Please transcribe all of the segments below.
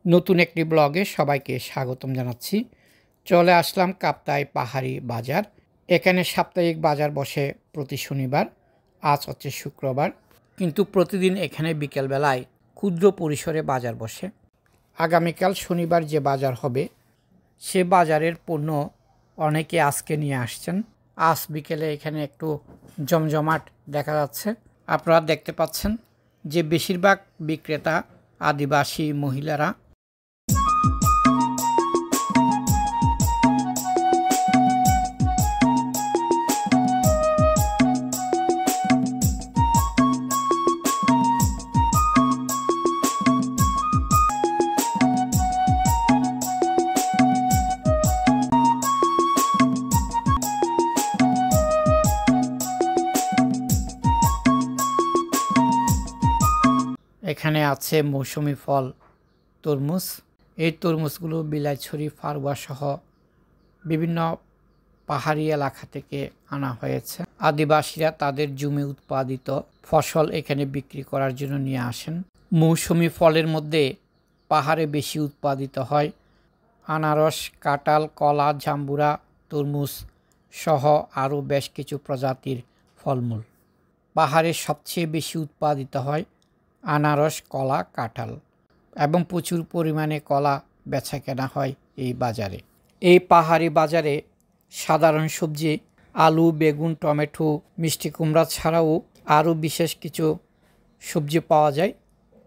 নতুন একটি ব্লগে সবাইকে স্বাগতম জানাচ্ছি। চলে আসলাম কাপ্তাই পাহাড়ি বাজার। এখানে সাপ্তাহিক বাজার বসে প্রতি শনিবার। আজ হচ্ছে শুক্রবার, কিন্তু প্রতিদিন এখানে বিকেলবেলায় ক্ষুদ্র পরিসরে বাজার বসে। আগামীকাল শনিবার যে বাজার হবে সে বাজারের পণ্য অনেকে আজকে নিয়ে আসছেন। আজ বিকেলে এখানে একটু জমজমাট দেখা যাচ্ছে। আপনারা দেখতে পাচ্ছেন যে বেশিরভাগ বিক্রেতা আদিবাসী মহিলারা। এখানে আছে মৌসুমি ফল তরমুজ। এই তরমুজগুলো বিলাইছড়ি ফারুয়া সহ বিভিন্ন পাহাড়ি এলাকা থেকে আনা হয়েছে। আদিবাসীরা তাদের জমি উৎপাদিত ফসল এখানে বিক্রি করার জন্য নিয়ে আসেন। মৌসুমি ফলের মধ্যে পাহাড়ে বেশি উৎপাদিত হয় আনারস, কাঁঠাল, কলা, জাম্বুরা, তরমুজ সহ আরও বেশ কিছু প্রজাতির ফলমূল। পাহাড়ে সবচেয়ে বেশি উৎপাদিত হয় আনারস, কলা, কাঁঠাল এবং প্রচুর পরিমাণে কলা বেচা কেনা হয় এই বাজারে। এই পাহাড়ি বাজারে সাধারণ সবজি আলু, বেগুন, টমেটো, মিষ্টি কুমড়া ছাড়াও আরও বিশেষ কিছু সবজি পাওয়া যায়,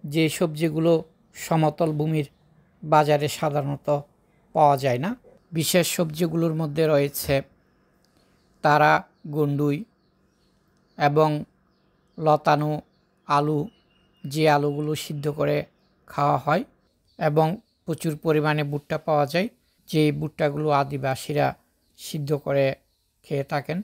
যে সবজিগুলো সমতল ভূমির বাজারে সাধারণত পাওয়া যায় না। বিশেষ সবজিগুলোর মধ্যে রয়েছে তারা, গন্ডুই এবং লতানো আলু, যে আলুগুলো সিদ্ধ করে খাওয়া হয়, এবং প্রচুর পরিমাণে ভুট্টা পাওয়া যায়, যে ভুট্টাগুলো আদিবাসীরা সিদ্ধ করে খেয়ে থাকেন।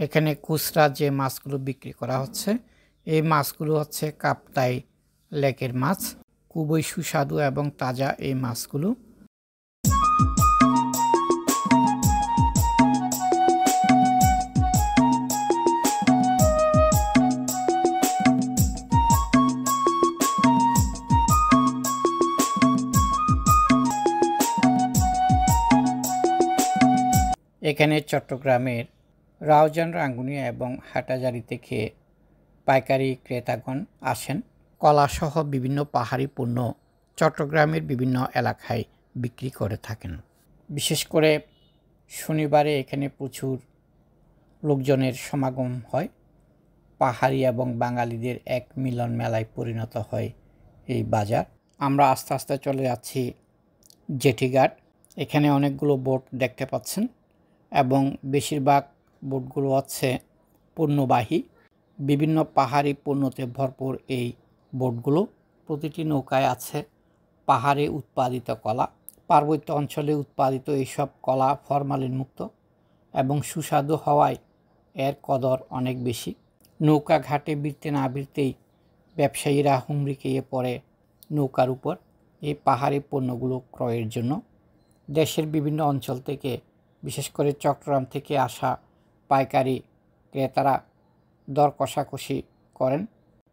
এখানে খুচরা যে মাছগুলো বিক্রি করা হচ্ছে, এই মাছগুলো হচ্ছে কাপ্তাই লেকের মাছ। খুবই সুস্বাদু এবং তাজা এই মাছগুলো। এখানে চট্টগ্রামের রাউজান, রাঙ্গুনিয়া এবং হাটাজারি থেকে পাইকারি ক্রেতাগণ আসেন। কলাসহ বিভিন্ন পাহাড়ি পণ্য চট্টগ্রামের বিভিন্ন এলাকায় বিক্রি করে থাকেন। বিশেষ করে শনিবারে এখানে প্রচুর লোকজনের সমাগম হয়। পাহাড়ি এবং বাঙালিদের এক মিলন মেলায় পরিণত হয় এই বাজার। আমরা আস্তে আস্তে চলে যাচ্ছি জেটিঘাট। এখানে অনেকগুলো বোট দেখতে পাচ্ছেন এবং বেশিরভাগ বোটগুলো হচ্ছে পণ্যবাহী। বিভিন্ন পাহাড়ি পণ্যতে ভরপুর এই বোটগুলো। প্রতিটি নৌকায় আছে পাহাড়ে উৎপাদিত কলা। পার্বত্য অঞ্চলে উৎপাদিত এইসব কলা ফরমালিন মুক্ত এবং সুস্বাদু হওয়ায় এর কদর অনেক বেশি। নৌকা ঘাটে ভিড়তে না ভিড়তেই ব্যবসায়ীরা হুমড়ি খেয়ে পড়ে নৌকার উপর এই পাহাড়ি পণ্যগুলো ক্রয়ের জন্য। দেশের বিভিন্ন অঞ্চল থেকে, বিশেষ করে চট্টগ্রাম থেকে আসা পাইকারি ক্রেতারা দর কষাকষি করেন।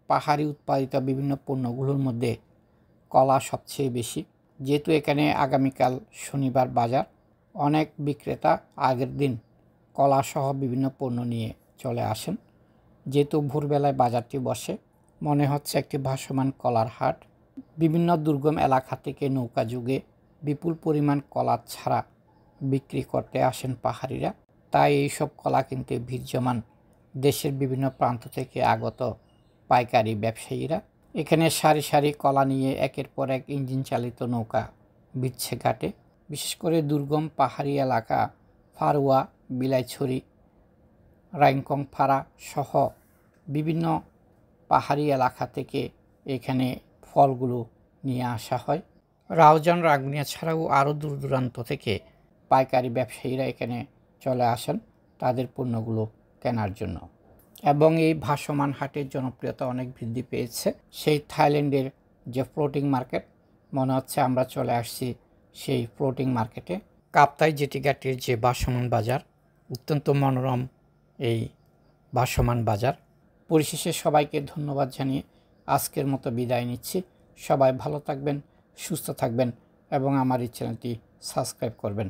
পাহাড়ি উৎপাদিত বিভিন্ন পণ্যগুলোর মধ্যে কলা সবচেয়ে বেশি। যেহেতু এখানে আগামীকাল শনিবার বাজার, অনেক বিক্রেতা আগের দিন কলাসহ বিভিন্ন পণ্য নিয়ে চলে আসেন। যেহেতু ভোরবেলায় বাজারটি বসে, মনে হচ্ছে একটি ভাসমান কলার হাট। বিভিন্ন দুর্গম এলাকা থেকে নৌকা যুগে বিপুল পরিমাণ কলা ছাড়া বিক্রি করতে আসেন পাহাড়িরা। তাই এইসব কলা কিনতে ভিড় জমান দেশের বিভিন্ন প্রান্ত থেকে আগত পাইকারি ব্যবসায়ীরা। এখানে সারি সারি কলা নিয়ে একের পর এক ইঞ্জিন চালিত নৌকা বিচ্ছে ঘাটে। বিশেষ করে দুর্গম পাহাড়ি এলাকা ফারুয়া, বিলাইছড়ি, রাইংকংপাড়া সহ বিভিন্ন পাহাড়ি এলাকা থেকে এখানে ফলগুলো নিয়ে আসা হয়। রাউজান রাঙ্গুনিয়া ছাড়াও আরও দূর দূরান্ত থেকে পাইকারি ব্যবসায়ীরা এখানে চলে আসেন তাদের পণ্যগুলো কেনার জন্য। এবং এই ভাসমান হাটের জনপ্রিয়তা অনেক বৃদ্ধি পেয়েছে। সেই থাইল্যান্ডের যে ফ্লোটিং মার্কেট, মনে হচ্ছে আমরা চলে আসছি সেই ফ্লোটিং মার্কেটে। কাপ্তাই জেটিঘাটের যে ভাসমান বাজার, অত্যন্ত মনোরম এই ভাসমান বাজার। পরিশেষে সবাইকে ধন্যবাদ জানিয়ে আজকের মতো বিদায় নিচ্ছি। সবাই ভালো থাকবেন, সুস্থ থাকবেন এবং আমার এই চ্যানেলটি সাবস্ক্রাইব করবেন।